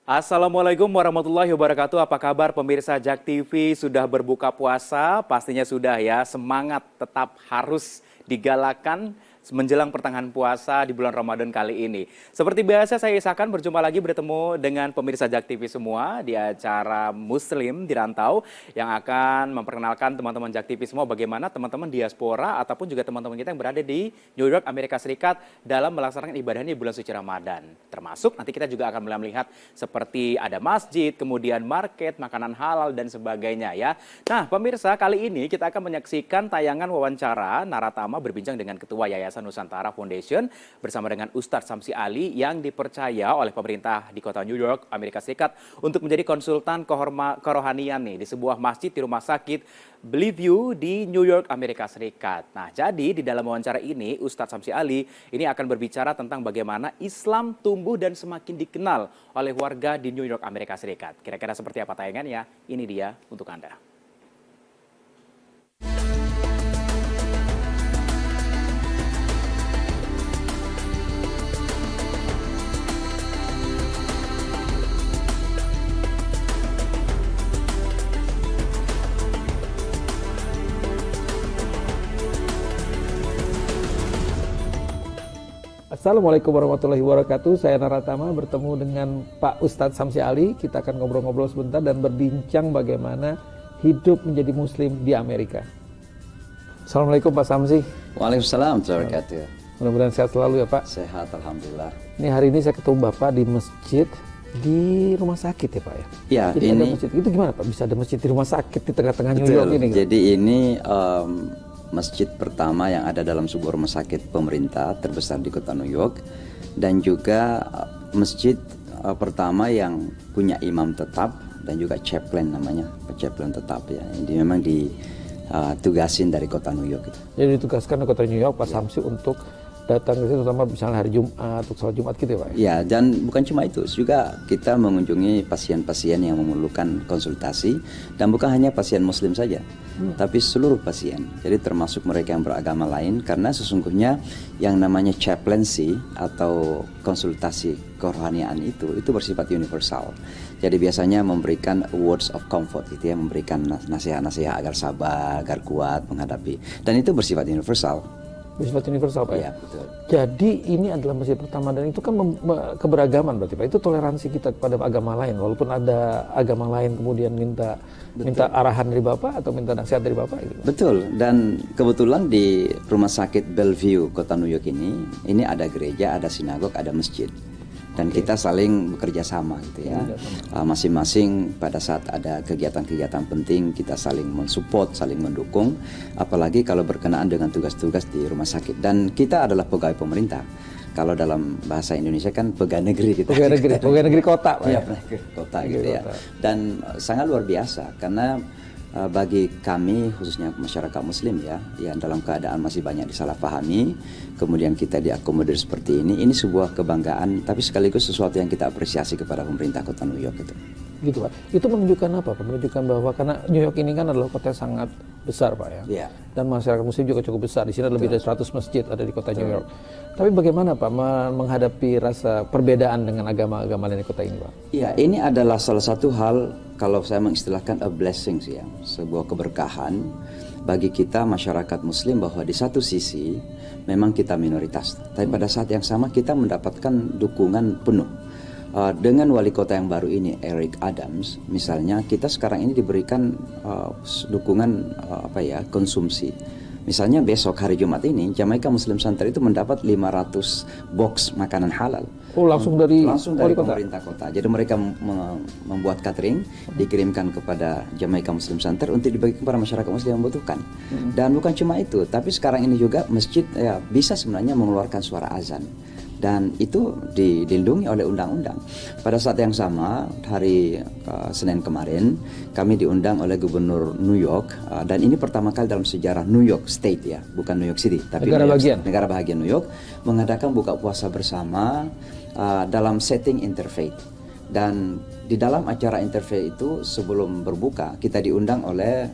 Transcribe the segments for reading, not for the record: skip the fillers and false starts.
Assalamualaikum warahmatullahi wabarakatuh. Apa kabar pemirsa Jak TV? Sudah berbuka puasa? Pastinya sudah ya. Semangat tetap harus digalakan menjelang pertengahan puasa di bulan Ramadan kali ini. Seperti biasa saya Isakan berjumpa lagi bertemu dengan pemirsa Jak TV semua di acara Muslim di Rantau yang akan memperkenalkan teman-teman Jak TV semua bagaimana teman-teman diaspora ataupun juga teman-teman kita yang berada di New York, Amerika Serikat dalam melaksanakan ibadahnya di bulan suci Ramadan. Termasuk nanti kita juga akan melihat seperti ada masjid, kemudian market, makanan halal dan sebagainya ya. Nah, pemirsa, kali ini kita akan menyaksikan tayangan wawancara Naratama berbincang dengan Ketua Yayasan Nusantara Foundation bersama dengan Ustadz Samsi Ali yang dipercaya oleh pemerintah di kota New York, Amerika Serikat untuk menjadi konsultan kerohanian nih di sebuah masjid di rumah sakit Bellevue di New York, Amerika Serikat. Nah, jadi di dalam wawancara ini Ustadz Samsi Ali ini akan berbicara tentang bagaimana Islam tumbuh dan semakin dikenal oleh warga di New York, Amerika Serikat. Kira-kira seperti apa tayangannya? Ini dia untuk Anda. Assalamualaikum warahmatullahi wabarakatuh. Saya Naratama bertemu dengan Pak Ustadz Samsi Ali. Kita akan ngobrol-ngobrol sebentar dan berbincang bagaimana hidup menjadi Muslim di Amerika. Assalamualaikum Pak Samsi. Waalaikumsalam warahmatullahi wabarakatuh. Mudah-mudahan sehat selalu ya Pak. Sehat, alhamdulillah. Ini hari ini saya ketemu Bapak di masjid di rumah sakit ya Pak ya. Ya, jadi ini ada masjid. Itu gimana Pak? Bisa ada masjid di rumah sakit di tengah-tengah New betul. York ini? Jadi ini masjid pertama yang ada dalam sebuah rumah sakit pemerintah terbesar di kota New York, dan juga masjid pertama yang punya imam tetap dan juga chaplain, namanya chaplain tetap ya. Ini memang ditugasin dari kota New York. Jadi ditugaskan di kota New York Pak Samsi untuk datang ke situ, terutama misalnya hari Jumat, untuk sholat Jumat gitu ya Pak? Ya, dan bukan cuma itu, juga kita mengunjungi pasien-pasien yang memerlukan konsultasi, dan bukan hanya pasien Muslim saja, tapi seluruh pasien. Jadi termasuk mereka yang beragama lain, karena sesungguhnya yang namanya chaplaincy atau konsultasi kerohanian itu bersifat universal. Jadi biasanya memberikan words of comfort gitu ya, memberikan nasihat-nasihat agar sabar, agar kuat menghadapi, dan itu bersifat universal. Bersifat universal Pak ya? Ya, Betul. Jadi ini adalah masjid pertama, dan itu kan keberagaman berarti Pak. Itu toleransi kita kepada agama lain, walaupun ada agama lain kemudian minta arahan dari Bapak atau minta nasihat dari Bapak gitu. Betul, dan kebetulan di rumah sakit Bellevue kota New York ini ada gereja, ada sinagog, ada masjid. Dan kita saling bekerja sama gitu ya. Masing-masing pada saat ada kegiatan-kegiatan penting kita saling mensupport, saling mendukung. Apalagi kalau berkenaan dengan tugas-tugas di rumah sakit. Dan kita adalah pegawai pemerintah. Kalau dalam bahasa Indonesia kan pegawai negeri kita. Pegawai negeri kota Pak. Iya, kota gitu ya. Dan sangat luar biasa karena bagi kami khususnya masyarakat Muslim ya, yang dalam keadaan masih banyak disalahpahami, kemudian kita diakomodir seperti ini sebuah kebanggaan, tapi sekaligus sesuatu yang kita apresiasi kepada pemerintah kota New York itu. Gitu Pak. Itu menunjukkan apa Pak? Menunjukkan bahwa karena New York ini kan adalah kota yang sangat besar Pak ya. Iya. Dan masyarakat Muslim juga cukup besar. Di sini ada lebih dari 100 masjid ada di kota New York. Tapi bagaimana Pak menghadapi rasa perbedaan dengan agama-agama lain di kota ini Pak? Iya, ini adalah salah satu hal, kalau saya mengistilahkan a blessing ya, sebuah keberkahan bagi kita masyarakat Muslim, bahwa di satu sisi memang kita minoritas, tapi pada saat yang sama kita mendapatkan dukungan penuh. Dengan wali kota yang baru ini, Eric Adams, misalnya kita sekarang ini diberikan dukungan konsumsi. Misalnya besok hari Jumat ini, Jamaica Muslim Center itu mendapat 500 box makanan halal. Oh, langsung dari pemerintah kota. Jadi mereka membuat catering, dikirimkan kepada Jamaica Muslim Center untuk dibagikan kepada masyarakat Muslim yang membutuhkan. Dan bukan cuma itu, tapi sekarang ini juga masjid ya, bisa sebenarnya mengeluarkan suara azan. Dan itu dilindungi oleh undang-undang. Pada saat yang sama, hari Senin kemarin, kami diundang oleh Gubernur New York, dan ini pertama kali dalam sejarah New York State ya, bukan New York City, tapi negara bagian New York, mengadakan buka puasa bersama dalam setting interfaith. Dan di dalam acara interfaith itu, sebelum berbuka, kita diundang oleh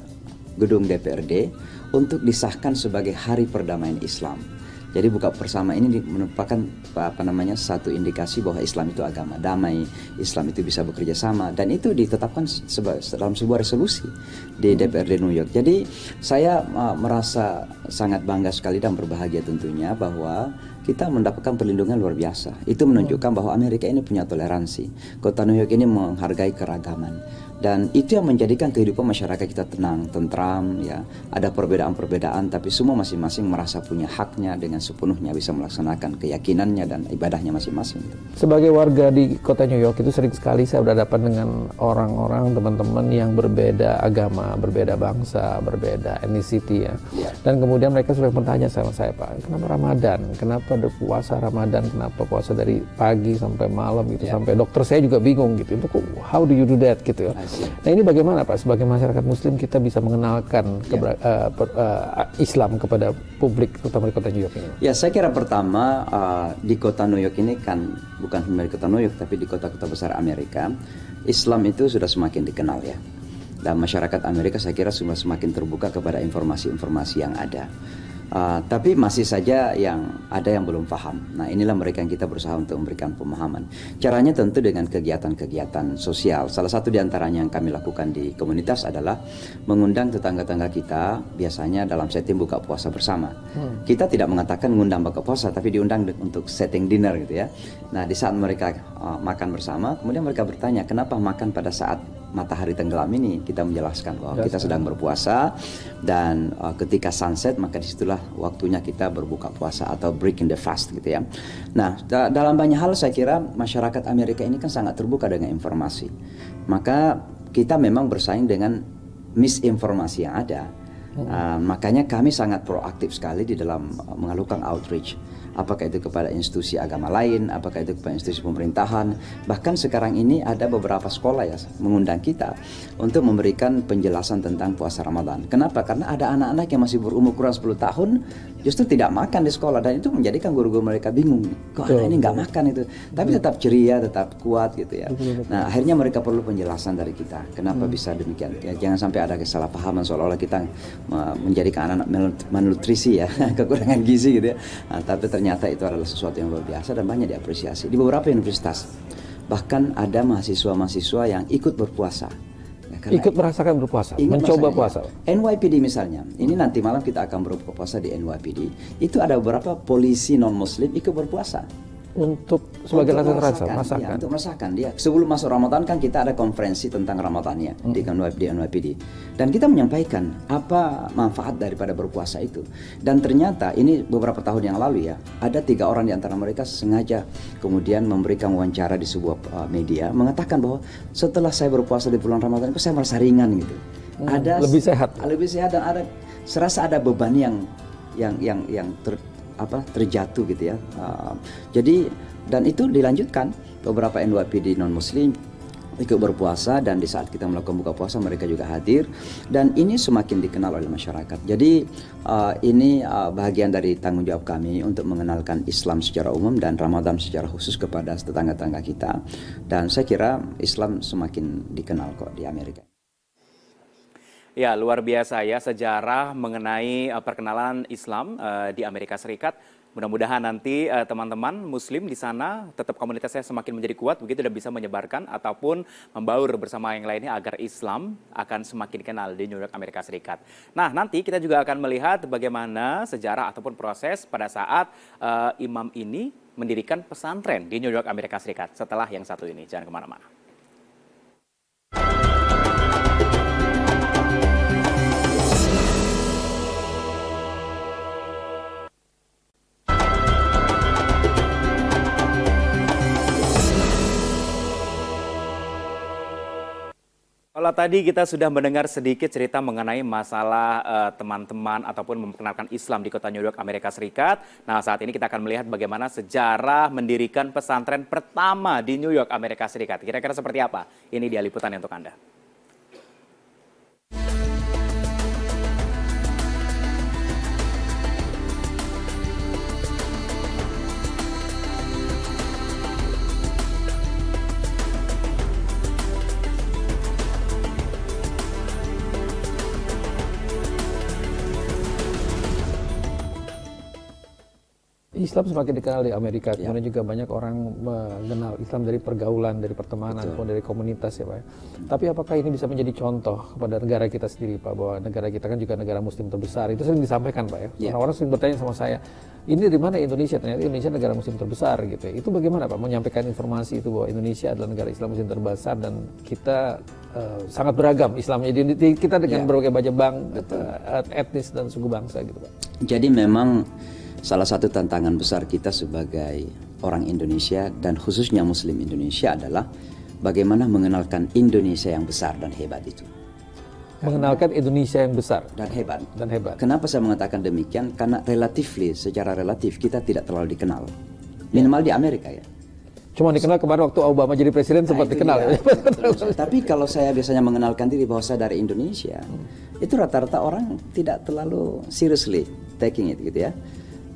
gedung DPRD untuk disahkan sebagai Hari Perdamaian Islam. Jadi buka bersama ini merupakan satu indikasi bahwa Islam itu agama damai, Islam itu bisa bekerja sama, dan itu ditetapkan dalam sebuah resolusi di DPRD New York. Jadi saya merasa sangat bangga sekali dan berbahagia tentunya bahwa kita mendapatkan perlindungan luar biasa. Itu menunjukkan bahwa Amerika ini punya toleransi. Kota New York ini menghargai keragaman. Dan itu yang menjadikan kehidupan masyarakat kita tenang, tentram, ya. Ada perbedaan-perbedaan, tapi semua masing-masing merasa punya haknya dengan sepenuhnya bisa melaksanakan keyakinannya dan ibadahnya masing-masing. Sebagai warga di kota New York itu sering sekali saya berhadapan dengan orang-orang, teman-teman yang berbeda agama, berbeda bangsa, berbeda ethnicity ya. Dan kemudian mereka sering bertanya sama saya, Pak, kenapa Ramadan? Kenapa ada puasa Ramadan? Kenapa puasa dari pagi sampai malam gitu? Sampai dokter saya juga bingung gitu. Itu how do you do that gitu ya. Nah ini bagaimana Pak, sebagai masyarakat muslim kita bisa mengenalkan Islam kepada publik, terutama di kota New York ini? Ya, saya kira pertama di kota New York ini kan bukan hanya di kota New York, tapi di kota-kota besar Amerika, Islam itu sudah semakin dikenal ya. Dan masyarakat Amerika saya kira sudah semakin terbuka kepada informasi-informasi yang ada. Tapi masih saja ada yang belum paham. Nah inilah mereka yang kita berusaha untuk memberikan pemahaman. Caranya tentu dengan kegiatan-kegiatan sosial. Salah satu diantaranya yang kami lakukan di komunitas adalah mengundang tetangga-tetangga kita, biasanya dalam setting buka puasa bersama. Kita tidak mengatakan mengundang buka puasa, tapi diundang untuk setting dinner gitu ya. Nah di saat mereka makan bersama, kemudian mereka bertanya kenapa makan pada saat matahari tenggelam ini. Kita menjelaskan bahwa kita sedang berpuasa, dan ketika sunset maka disitulah waktunya kita berbuka puasa atau breaking the fast gitu ya. Nah dalam banyak hal saya kira masyarakat Amerika ini kan sangat terbuka dengan informasi. Maka kita memang bersaing dengan misinformasi yang ada. Makanya kami sangat proaktif sekali di dalam melakukan outreach. Apakah itu kepada institusi agama lain, apakah itu kepada institusi pemerintahan. Bahkan sekarang ini ada beberapa sekolah ya mengundang kita untuk memberikan penjelasan tentang puasa Ramadan. Kenapa? Karena ada anak-anak yang masih berumur kurang 10 tahun justru tidak makan di sekolah, dan itu menjadikan guru-guru mereka bingung. Kok anak ini nggak makan itu? Tapi tetap ceria, tetap kuat gitu ya. Nah akhirnya mereka perlu penjelasan dari kita. Kenapa bisa demikian? Ya, jangan sampai ada kesalahpahaman seolah-olah kita menjadikan anak-anak malnutrisi ya, kekurangan gizi gitu ya. Nah, tapi ternyata itu adalah sesuatu yang luar biasa dan banyak diapresiasi. Di beberapa universitas bahkan ada mahasiswa-mahasiswa yang ikut berpuasa. Ya, ikut merasakan berpuasa, mencoba puasa. NYPD misalnya, ini nanti malam kita akan berbuka puasa di NYPD. Itu ada beberapa polisi non-muslim ikut berpuasa. Untuk sebagai rasa-rasa, masakan. Ya, untuk merasakan dia. Sebelum masuk Ramadan kan kita ada konferensi tentang Ramadannya di NYPD. Dan kita menyampaikan apa manfaat daripada berpuasa itu. Dan ternyata ini beberapa tahun yang lalu ya, ada 3 orang di antara mereka sengaja kemudian memberikan wawancara di sebuah media mengatakan bahwa setelah saya berpuasa di bulan Ramadan itu saya merasa ringan gitu. Ada lebih sehat dan serasa ada beban yang terjatuh gitu ya. Jadi dan itu dilanjutkan beberapa NYPD non muslim ikut berpuasa, dan di saat kita melakukan buka puasa mereka juga hadir, dan ini semakin dikenal oleh masyarakat. Jadi ini bagian dari tanggung jawab kami untuk mengenalkan Islam secara umum dan Ramadan secara khusus kepada tetangga-tetangga kita, dan saya kira Islam semakin dikenal kok di Amerika. Ya, luar biasa ya sejarah mengenai perkenalan Islam di Amerika Serikat. Mudah-mudahan nanti teman-teman muslim di sana tetap komunitasnya semakin menjadi kuat begitu, dan bisa menyebarkan ataupun membaur bersama yang lainnya agar Islam akan semakin dikenal di New York, Amerika Serikat. Nah, nanti kita juga akan melihat bagaimana sejarah ataupun proses pada saat imam ini mendirikan pesantren di New York, Amerika Serikat setelah yang satu ini. Jangan kemana-mana. Kalau tadi kita sudah mendengar sedikit cerita mengenai masalah teman-teman ataupun memperkenalkan Islam di kota New York, Amerika Serikat. Nah, saat ini kita akan melihat bagaimana sejarah mendirikan pesantren pertama di New York, Amerika Serikat. Kira-kira seperti apa? Ini dia liputannya untuk Anda. Islam semakin dikenal di Amerika, kemudian juga banyak orang mengenal Islam dari pergaulan, dari pertemanan, maupun dari komunitas ya Pak. Tapi apakah ini bisa menjadi contoh kepada negara kita sendiri Pak, bahwa negara kita kan juga negara Muslim terbesar, itu sering disampaikan Pak ya. Orang-orang sering bertanya sama saya, ini dari mana Indonesia? Ternyata Indonesia negara Muslim terbesar gitu ya. Itu bagaimana Pak menyampaikan informasi itu bahwa Indonesia adalah negara Islam Muslim terbesar dan kita sangat beragam Islamnya. Kita dengan berbagai macam etnis dan suku bangsa gitu Pak. Jadi memang salah satu tantangan besar kita sebagai orang Indonesia dan khususnya Muslim Indonesia adalah bagaimana mengenalkan Indonesia yang besar dan hebat itu. Mengenalkan Indonesia yang besar Dan hebat. Kenapa saya mengatakan demikian? Karena secara relatif kita tidak terlalu dikenal. Minimal di Amerika ya. Cuma dikenal kemarin waktu Obama jadi presiden sempat dikenal ya. Tapi kalau saya biasanya mengenalkan diri bahwa saya dari Indonesia, itu rata-rata orang tidak terlalu seriously taking it gitu ya.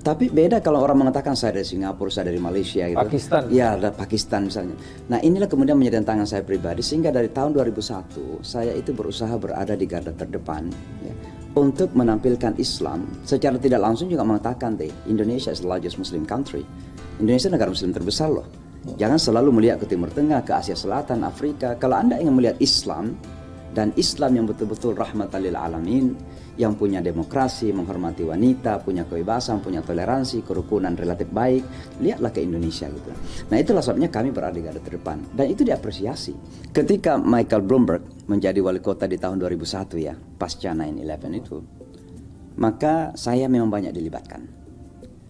Tapi beda kalau orang mengatakan saya dari Singapura, saya dari Malaysia gitu. Pakistan. Ya, dari Pakistan misalnya. Nah, inilah kemudian menjadi tantangan saya pribadi sehingga dari tahun 2001 saya itu berusaha berada di garda terdepan ya, untuk menampilkan Islam secara tidak langsung juga mengatakan Indonesia is the largest Muslim country. Indonesia negara Muslim terbesar loh. Jangan selalu melihat ke Timur Tengah, ke Asia Selatan, Afrika. Kalau Anda ingin melihat Islam dan Islam yang betul-betul rahmatan lil alamin, yang punya demokrasi, menghormati wanita, punya kebebasan, punya toleransi, kerukunan relatif baik, lihatlah ke Indonesia gitu. Nah, itulah sebabnya kami berada di garda terdepan dan itu diapresiasi. Ketika Michael Bloomberg menjadi wali kota di tahun 2001 ya, pasca 9/11 itu, maka saya memang banyak dilibatkan.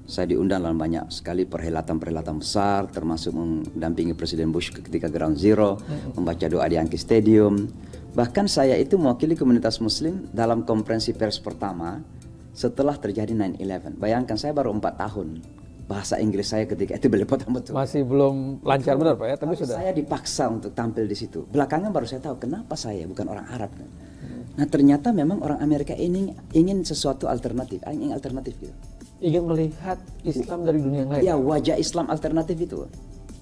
Saya diundang dalam banyak sekali perhelatan-perhelatan besar, termasuk mendampingi Presiden Bush ketika Ground Zero, membaca doa di Yankee Stadium. Bahkan saya itu mewakili komunitas Muslim dalam konferensi pers pertama setelah terjadi 9/11. Bayangkan saya baru 4 tahun. Bahasa Inggris saya ketika itu belepotan betul. Masih belum lancar benar Pak ya, tapi sudah. Saya dipaksa untuk tampil di situ. Belakangan baru saya tahu kenapa saya bukan orang Arab. Nah, ternyata memang orang Amerika ini ingin sesuatu alternatif, ingin alternatif gitu. Ingin melihat Islam dari dunia yang lain. Ya, wajah Islam alternatif itu.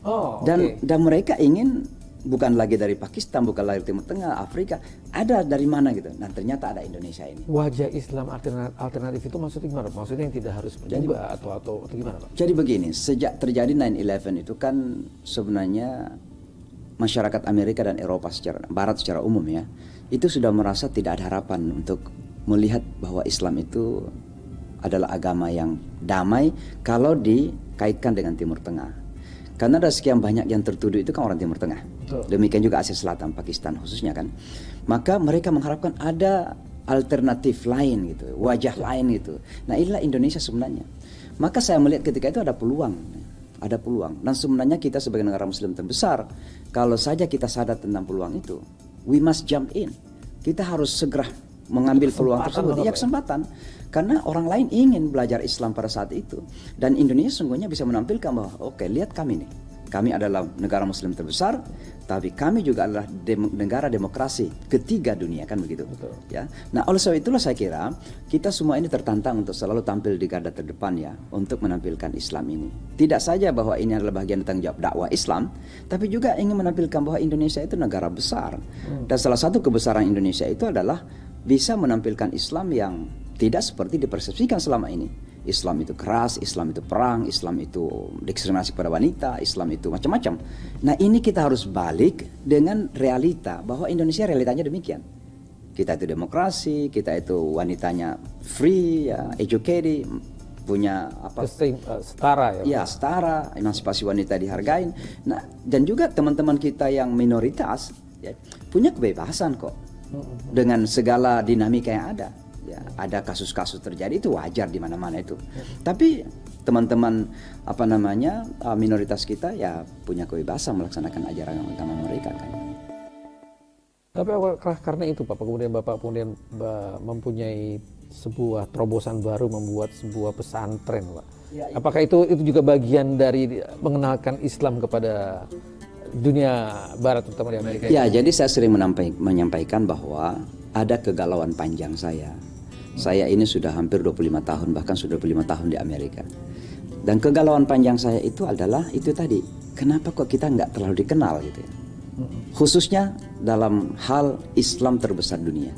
Oh, dan mereka ingin bukan lagi dari Pakistan, bukan lagi dari Timur Tengah, Afrika, ada dari mana gitu. Nah, ternyata ada Indonesia ini. Wajah Islam alternatif itu maksudnya gimana? Maksudnya yang tidak harus berubah atau gimana Pak? Jadi begini, sejak terjadi 9/11 itu kan sebenarnya masyarakat Amerika dan Eropa secara Barat secara umum ya, itu sudah merasa tidak ada harapan untuk melihat bahwa Islam itu adalah agama yang damai kalau dikaitkan dengan Timur Tengah. Karena ada sekian banyak yang tertuduh itu kan orang Timur Tengah. Demikian juga Asia Selatan, Pakistan khususnya kan. Maka mereka mengharapkan ada alternatif lain gitu, wajah lain gitu. Nah, inilah Indonesia sebenarnya. Maka saya melihat ketika itu ada peluang. Ada peluang. Dan sebenarnya kita sebagai negara Muslim terbesar, kalau saja kita sadar tentang peluang itu, we must jump in. Kita harus segera mengambil peluang tersebut. Ya, kesempatan. Karena orang lain ingin belajar Islam pada saat itu. Dan Indonesia sungguhnya bisa menampilkan bahwa oke, lihat kami nih. Kami adalah negara Muslim terbesar, tapi kami juga adalah negara demokrasi ketiga dunia, kan begitu. Betul. Ya. Nah, oleh sebab itulah saya kira kita semua ini tertantang untuk selalu tampil di garda terdepan ya, untuk menampilkan Islam ini. Tidak saja bahwa ini adalah bagian tanggung jawab dakwah Islam, tapi juga ingin menampilkan bahwa Indonesia itu negara besar. Dan salah satu kebesaran Indonesia itu adalah bisa menampilkan Islam yang tidak seperti dipersepsikan selama ini. Islam itu keras, Islam itu perang, Islam itu diskriminasi pada wanita, Islam itu macam-macam. Nah, ini kita harus balik dengan realita bahwa Indonesia realitanya demikian. Kita itu demokrasi, kita itu wanitanya free, ya, educated, punya apa? Setara ya. Ya, setara, emansipasi wanita dihargain. Nah, dan juga teman-teman kita yang minoritas ya, punya kebebasan kok dengan segala dinamika yang ada. Ya, ada kasus-kasus terjadi itu wajar di mana-mana itu. Tapi teman-teman minoritas kita ya punya kebebasan melaksanakan ajaran agama mereka kan. Tapi apakah karena itu Pak kemudian Bapak mempunyai sebuah terobosan baru membuat sebuah pesantren Pak? Ya, apakah itu juga bagian dari mengenalkan Islam kepada dunia Barat terutama di Amerika? Ya, jadi saya sering menyampaikan bahwa ada kegalauan panjang saya. Saya ini sudah hampir 25 tahun, bahkan sudah 25 tahun di Amerika. Dan kegalauan panjang saya itu adalah itu tadi, kenapa kok kita nggak terlalu dikenal gitu ya. Khususnya dalam hal Islam terbesar dunia.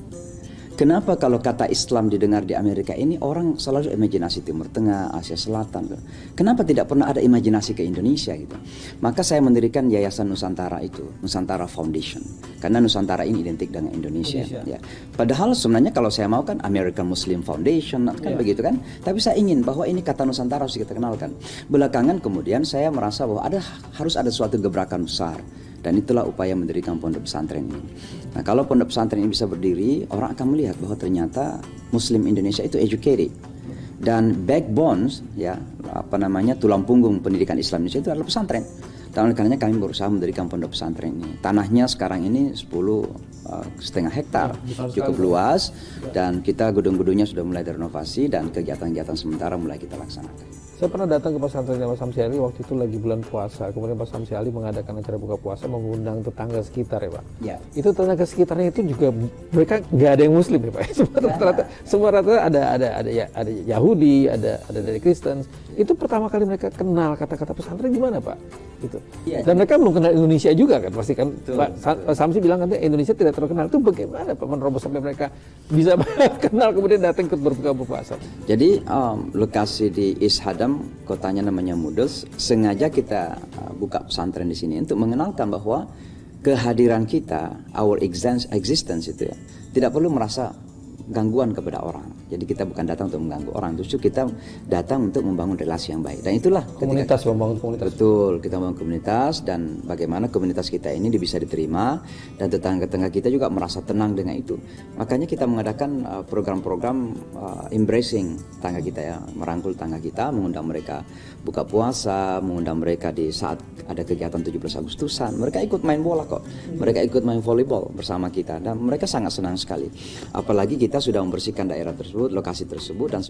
Kenapa kalau kata Islam didengar di Amerika ini orang selalu imajinasi Timur Tengah, Asia Selatan. Kenapa tidak pernah ada imajinasi ke Indonesia gitu? Maka saya mendirikan Yayasan Nusantara itu, Nusantara Foundation. Karena Nusantara ini identik dengan Indonesia. Ya. Padahal sebenarnya kalau saya mau kan American Muslim Foundation kan begitu kan. Tapi saya ingin bahwa ini kata Nusantara harus kita kenalkan. Belakangan kemudian saya merasa bahwa harus ada suatu gebrakan besar. Dan itulah upaya mendirikan pondok pesantren ini. Nah, kalau pondok pesantren ini bisa berdiri, orang akan melihat bahwa ternyata Muslim Indonesia itu educated. Dan backbone, tulang punggung pendidikan Islam Indonesia itu adalah pesantren. Dan oleh karenanya kami berusaha mendirikan pondok pesantren ini. Tanahnya sekarang ini 10,5 hektar, cukup luas. Dan kita gedung-gedungnya sudah mulai direnovasi dan kegiatan-kegiatan sementara mulai kita laksanakan. Saya pernah datang ke pesantrennya Pak Samsi Ali waktu itu lagi bulan puasa. Kemudian Pak Samsi Ali mengadakan acara buka puasa, mengundang tetangga sekitar ya Pak. Ya. Itu tetangga sekitarnya itu juga mereka nggak ada yang Muslim ya Pak. Semua rata ada Yahudi, ada dari Kristen. Itu pertama kali mereka kenal kata-kata pesantren gimana Pak? Gitu. Ya, dan mereka belum kenal Indonesia juga kan, pasti kan. Pak Samsi bilang kan Indonesia tidak terkenal. Itu bagaimana Pak menerobos sampai mereka bisa kenal kemudian datang ke berbuka puasa? Jadi lokasi di East Hadam, kotanya namanya Mudus, sengaja kita buka pesantren di sini untuk mengenalkan bahwa kehadiran kita, our existence itu ya, tidak perlu merasa gangguan kepada orang. Jadi kita bukan datang untuk mengganggu orang, justru kita datang untuk membangun relasi yang baik. Dan itulah komunitas, membangun komunitas. Betul, kita membangun komunitas dan bagaimana komunitas kita ini bisa diterima dan tetangga-tetangga kita juga merasa tenang dengan itu. Makanya kita mengadakan program-program embracing tangga kita ya, merangkul tangga kita, mengundang mereka buka puasa, mengundang mereka di saat ada kegiatan 17 Agustusan. Mereka ikut main bola kok. Mereka ikut main volleyball bersama kita dan mereka sangat senang sekali. Apalagi kita sudah membersihkan daerah tersebut, lokasi tersebut dan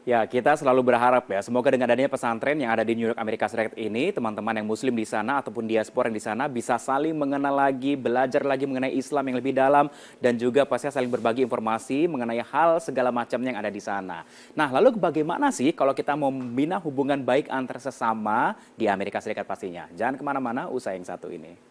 Ya, kita selalu berharap ya, semoga dengan adanya pesantren yang ada di New York, Amerika Serikat ini, teman-teman yang Muslim di sana ataupun diaspora yang di sana bisa saling mengenal lagi, belajar lagi mengenai Islam yang lebih dalam, dan juga pastinya saling berbagi informasi mengenai hal segala macam yang ada di sana. Nah, lalu bagaimana sih kalau kita mau membina hubungan baik antar sesama di Amerika Serikat pastinya? Jangan kemana-mana, usai yang satu ini.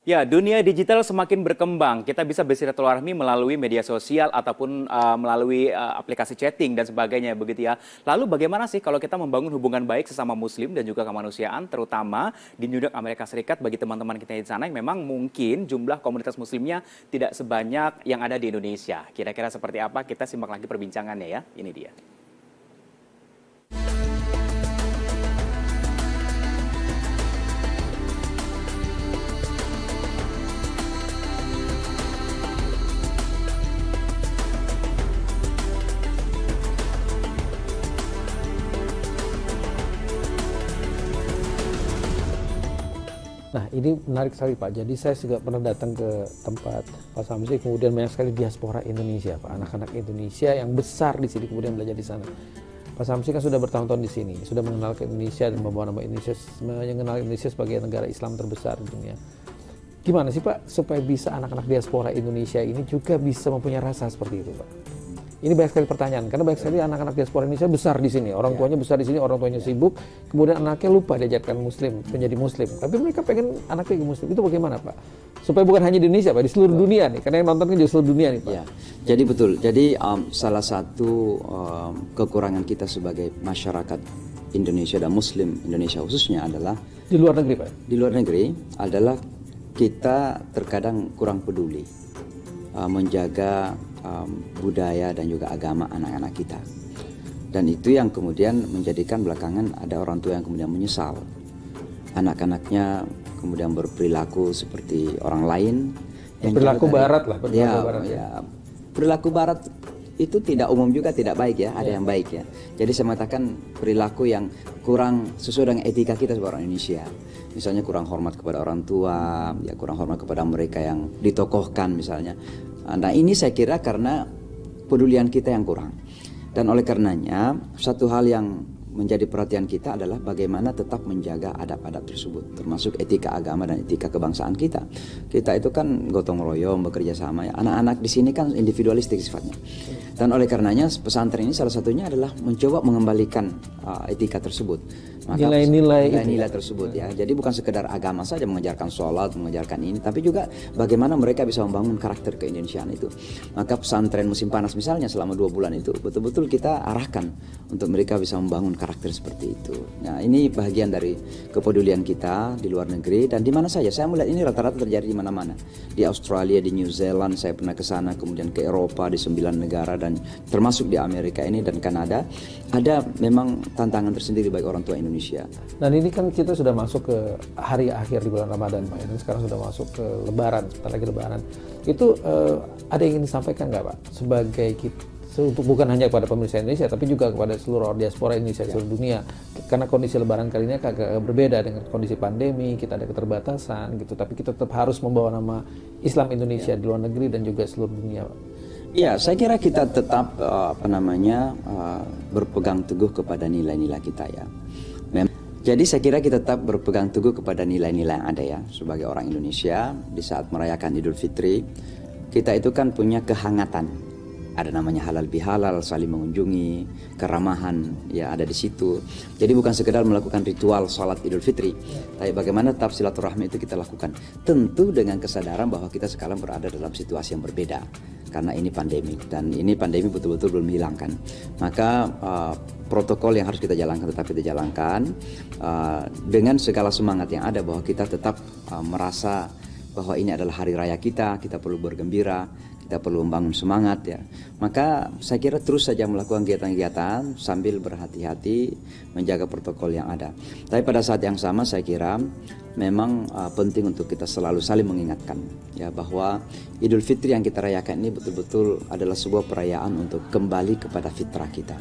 Ya, dunia digital semakin berkembang. Kita bisa bersilaturahmi melalui media sosial ataupun melalui aplikasi chatting dan sebagainya, begitu ya. Lalu bagaimana sih kalau kita membangun hubungan baik sesama Muslim dan juga kemanusiaan, terutama di New York, Amerika Serikat, bagi teman-teman kita di sana yang memang mungkin jumlah komunitas Muslimnya tidak sebanyak yang ada di Indonesia. Kira-kira seperti apa? Kita simak lagi perbincangannya ya. Ini dia. Nah ini menarik sekali Pak, jadi saya juga pernah datang ke tempat Pak Samsi, kemudian banyak sekali diaspora Indonesia Pak, anak-anak Indonesia yang besar di sini kemudian belajar di sana. Pak Samsi kan sudah bertahun-tahun di sini, sudah mengenal ke Indonesia dan membawa nama Indonesia, mengenal Indonesia sebagai negara Islam terbesar di dunia. Gimana sih Pak supaya bisa anak-anak diaspora Indonesia ini juga bisa mempunyai rasa seperti itu Pak? Ini banyak sekali pertanyaan, karena banyak sekali anak-anak diaspora Indonesia besar di sini, orang tuanya besar di sini, orang tuanya sibuk, kemudian anaknya lupa diajarkan Muslim, menjadi Muslim. Tapi mereka pengen anaknya jadi Muslim, itu bagaimana Pak? Supaya bukan hanya di Indonesia Pak, di seluruh dunia nih, karena yang nonton kan di seluruh dunia nih Pak. Ya, jadi betul, jadi salah satu kekurangan kita sebagai masyarakat Indonesia dan Muslim Indonesia khususnya adalah di luar negeri Pak? Di luar negeri adalah kita terkadang kurang peduli menjaga budaya dan juga agama anak-anak kita. Dan itu yang kemudian menjadikan belakangan ada orang tua yang kemudian menyesal. Anak-anaknya kemudian berperilaku seperti orang lain. Perilaku barat lah. Perilaku barat itu tidak umum juga tidak baik ya, ada yang baik ya. Jadi saya mengatakan perilaku yang kurang sesuai dengan etika kita sebagai orang Indonesia. Misalnya kurang hormat kepada orang tua, ya kurang hormat kepada mereka yang ditokohkan misalnya. Nah ini saya kira karena pedulian kita yang kurang. Dan oleh karenanya satu hal yang menjadi perhatian kita adalah bagaimana tetap menjaga adab-adab tersebut, termasuk etika agama dan etika kebangsaan kita. Kita itu kan gotong royong, bekerja sama ya. Anak-anak di sini kan individualistik sifatnya. Dan oleh karenanya pesantren ini salah satunya adalah mencoba mengembalikan etika tersebut. Nilai-nilai tersebut ya. Jadi bukan sekedar agama saja mengajarkan sholat, mengajarkan ini, tapi juga bagaimana mereka bisa membangun karakter keindonesiaan itu. Maka pesantren musim panas misalnya selama 2 bulan itu betul-betul kita arahkan untuk mereka bisa membangun karakter seperti itu. Nah, ini bagian dari kepedulian kita di luar negeri dan di mana saja. Saya melihat ini rata-rata terjadi di mana-mana. Di Australia, di New Zealand, saya pernah ke sana, kemudian ke Eropa di 9 negara dan termasuk di Amerika ini dan Kanada. Ada memang tantangan tersendiri bagi orang tua Indonesia. Dan ini kan kita sudah masuk ke hari akhir di bulan Ramadan, Pak. Dan sekarang sudah masuk ke Lebaran, sebentar lagi Lebaran. Itu ada yang ingin disampaikan nggak, Pak? Sebagai kita, untuk bukan hanya kepada pemirsa Indonesia, tapi juga kepada seluruh diaspora Indonesia, seluruh dunia. Karena kondisi Lebaran kali ini agak berbeda dengan kondisi pandemi, kita ada keterbatasan gitu. Tapi kita tetap harus membawa nama Islam Indonesia di luar negeri dan juga seluruh dunia, Pak. Ya, saya kira kita tetap berpegang teguh kepada nilai-nilai kita ya. Jadi saya kira kita tetap berpegang teguh kepada nilai-nilai yang ada ya sebagai orang Indonesia di saat merayakan Idul Fitri. Kita itu kan punya kehangatan. Ada namanya halal bihalal, saling mengunjungi, keramahan ya ada di situ. Jadi bukan sekedar melakukan ritual salat Idul Fitri, tapi bagaimana tetap silaturahmi itu kita lakukan. Tentu dengan kesadaran bahwa kita sekarang berada dalam situasi yang berbeda karena ini pandemi dan ini pandemi betul-betul belum hilangkan. Maka protokol yang harus kita jalankan tetap kita jalankan dengan segala semangat yang ada bahwa kita tetap merasa bahwa ini adalah hari raya kita perlu bergembira, kita perlu membangun semangat ya. Maka saya kira terus saja melakukan kegiatan-kegiatan sambil berhati-hati menjaga protokol yang ada. Tapi pada saat yang sama saya kira memang penting untuk kita selalu saling mengingatkan ya bahwa Idul Fitri yang kita rayakan ini betul-betul adalah sebuah perayaan untuk kembali kepada fitrah kita.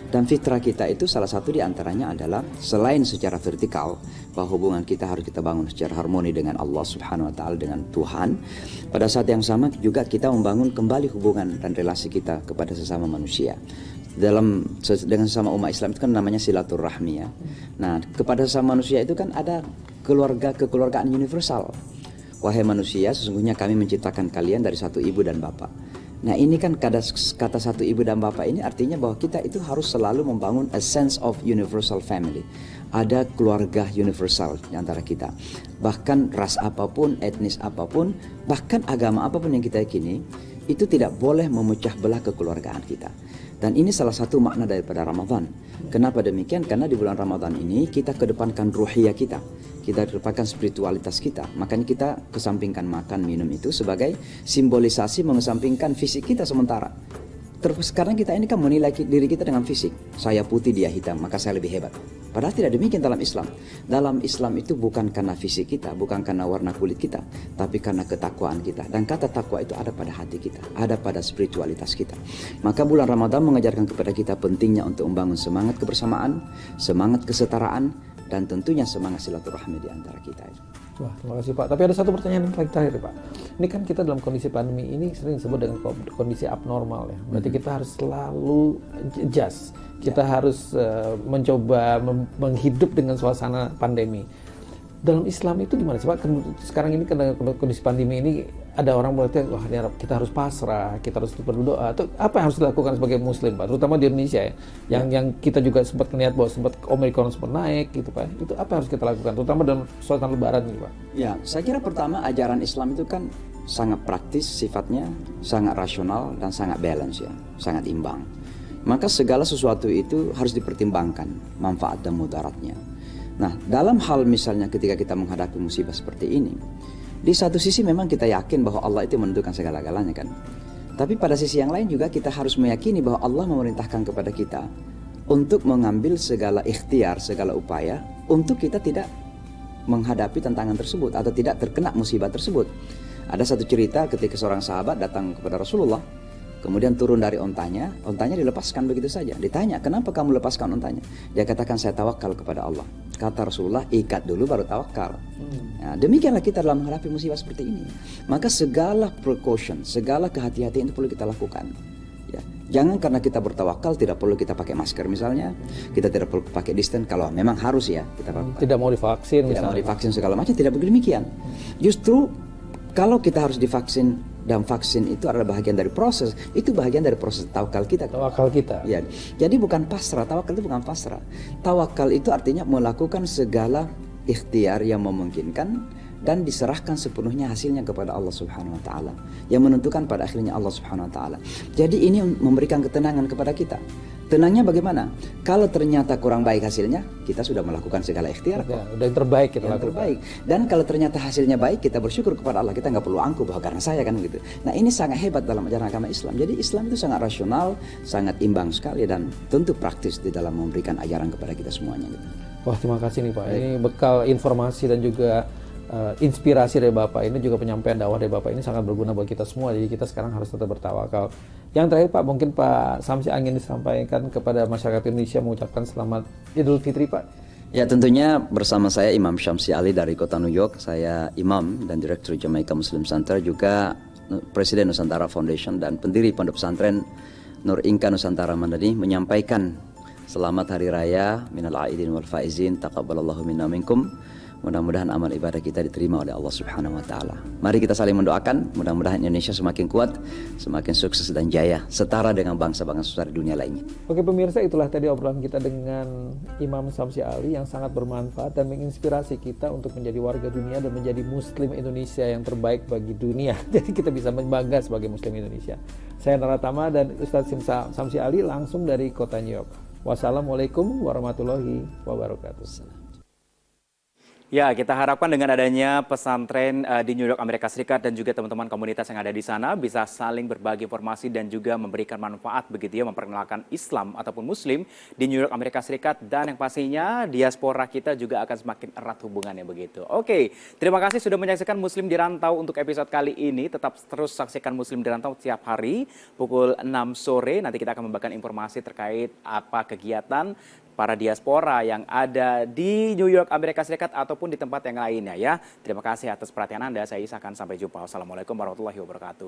Dan fitrah kita itu salah satu diantaranya adalah selain secara vertikal bahwa hubungan kita harus kita bangun secara harmoni dengan Allah Subhanahu Wa Taala, dengan Tuhan. Pada saat yang sama juga kita membangun kembali hubungan dan relasi kita kepada sesama manusia. Dengan sesama umat Islam itu kan namanya silaturahmi ya. Nah, kepada sesama manusia itu kan ada kekeluargaan universal. Wahai manusia, sesungguhnya kami menciptakan kalian dari satu ibu dan bapa. Nah, ini kan kata satu ibu dan bapak ini artinya bahwa kita itu harus selalu membangun a sense of universal family. Ada keluarga universal di antara kita. Bahkan ras apapun, etnis apapun, bahkan agama apapun yang kita yakini, itu tidak boleh memecah belah kekeluargaan kita. Dan ini salah satu makna daripada Ramadan. Kenapa demikian? Karena di bulan Ramadan ini kita kedepankan ruhiyah kita. Kita kedepankan spiritualitas kita. Makanya kita kesampingkan makan, minum itu sebagai simbolisasi mengesampingkan fisik kita sementara. Terus sekarang kita ini kan menilai diri kita dengan fisik. Saya putih, dia hitam, maka saya lebih hebat. Padahal tidak demikian dalam Islam. Dalam Islam itu bukan karena fisik kita, bukan karena warna kulit kita, tapi karena ketakwaan kita. Dan kata takwa itu ada pada hati kita, ada pada spiritualitas kita. Maka bulan Ramadan mengajarkan kepada kita pentingnya untuk membangun semangat kebersamaan, semangat kesetaraan, dan tentunya semangat silaturahmi di antara kita itu. Wah, terima kasih Pak. Tapi ada satu pertanyaan lagi terakhir Pak. Ini kan kita dalam kondisi pandemi ini sering disebut dengan kondisi abnormal ya. Berarti kita harus selalu adjust. Kita harus mencoba menghidup dengan suasana pandemi. Dalam Islam itu gimana sih Pak? Sekarang ini karena kondisi pandemi ini ada orang berarti wah kita harus pasrah, kita harus berdoa. Atau apa yang harus dilakukan sebagai Muslim Pak? Terutama di Indonesia ya. Yang kita juga sempat melihat bahwa sempat Omicron sempat naik gitu Pak. Itu apa yang harus kita lakukan? Terutama dalam suasana Lebaran ini Pak. Ya, saya kira pertama ajaran Islam itu kan sangat praktis sifatnya, sangat rasional dan sangat balance ya, sangat imbang. Maka segala sesuatu itu harus dipertimbangkan manfaat dan mudaratnya. Nah, dalam hal misalnya ketika kita menghadapi musibah seperti ini, di satu sisi memang kita yakin bahwa Allah itu menentukan segala-galanya kan. Tapi pada sisi yang lain juga kita harus meyakini bahwa Allah memerintahkan kepada kita untuk mengambil segala ikhtiar, segala upaya untuk kita tidak menghadapi tantangan tersebut atau tidak terkena musibah tersebut. Ada satu cerita ketika seorang sahabat datang kepada Rasulullah, kemudian turun dari ontanya dilepaskan begitu saja. Ditanya, kenapa kamu lepaskan ontanya? Dia katakan, saya tawakal kepada Allah. Kata Rasulullah, ikat dulu baru tawakal. Nah, demikianlah kita dalam menghadapi musibah seperti ini. Maka segala precaution, segala kehati-hatian itu perlu kita lakukan. Ya, Jangan karena kita bertawakal tidak perlu kita pakai masker misalnya, kita tidak perlu pakai distance kalau memang harus ya kita pakai. Tidak mau divaksin Tidak misalnya. mau divaksin segala macam, tidak begitu demikian. Justru kalau kita harus divaksin dan vaksin itu adalah bagian dari proses, itu bagian dari proses tawakal kita. Tawakal kita. Ya, jadi bukan pasrah, tawakal itu bukan pasrah. Tawakal itu artinya melakukan segala ikhtiar yang memungkinkan dan diserahkan sepenuhnya hasilnya kepada Allah Subhanahu wa taala. Yang menentukan pada akhirnya Allah Subhanahu wa taala. Jadi ini memberikan ketenangan kepada kita. Tenangnya bagaimana? Kalau ternyata kurang baik hasilnya, kita sudah melakukan segala ikhtiar Ya, kok. udah yang terbaik kita Yang lakukan. terbaik. Dan kalau ternyata hasilnya baik, kita bersyukur kepada Allah. Kita nggak perlu angkuh bahwa karena saya kan gitu. Nah ini sangat hebat dalam ajaran agama Islam. Jadi Islam itu sangat rasional, sangat imbang sekali dan tentu praktis di dalam memberikan ajaran kepada kita semuanya gitu. Wah, terima kasih nih Pak. Ini bekal informasi dan juga inspirasi dari Bapak ini, juga penyampaian dakwah dari Bapak ini sangat berguna buat kita semua. Jadi kita sekarang harus tetap bertawakal. Yang terakhir Pak, mungkin Pak Samsi ingin disampaikan kepada masyarakat Indonesia mengucapkan selamat Idul Fitri Pak. Ya tentunya bersama saya Imam Syamsi Ali dari kota New York. Saya imam dan direktur Jamaica Muslim Center, juga Presiden Nusantara Foundation dan pendiri Pondok Pesantren Nur Inka Nusantara Madani menyampaikan selamat hari raya minal aidin wal faizin taqabbalallahu minna minkum. Mudah-mudahan amal ibadah kita diterima oleh Allah Subhanahu wa taala. Mari kita saling mendoakan, mudah-mudahan Indonesia semakin kuat, semakin sukses dan jaya setara dengan bangsa-bangsa di dunia lainnya. Oke pemirsa, itulah tadi obrolan kita dengan Imam Samsi Ali yang sangat bermanfaat dan menginspirasi kita untuk menjadi warga dunia dan menjadi Muslim Indonesia yang terbaik bagi dunia. Jadi kita bisa bangga sebagai Muslim Indonesia. Saya Naratama dan Ustadz Samsi Ali langsung dari kota New York. Wassalamualaikum warahmatullahi wabarakatuh. Ya, kita harapkan dengan adanya pesantren di New York, Amerika Serikat dan juga teman-teman komunitas yang ada di sana bisa saling berbagi informasi dan juga memberikan manfaat begitu ya, memperkenalkan Islam ataupun Muslim di New York, Amerika Serikat, dan yang pastinya diaspora kita juga akan semakin erat hubungannya begitu. Oke, terima kasih sudah menyaksikan Muslim di Rantau untuk episode kali ini. Tetap terus saksikan Muslim di Rantau setiap hari pukul 6 sore. Nanti kita akan membagikan informasi terkait apa kegiatan para diaspora yang ada di New York, Amerika Serikat ataupun di tempat yang lainnya ya. Terima kasih atas perhatian Anda. Saya Isa, akan sampai jumpa. Wassalamualaikum warahmatullahi wabarakatuh.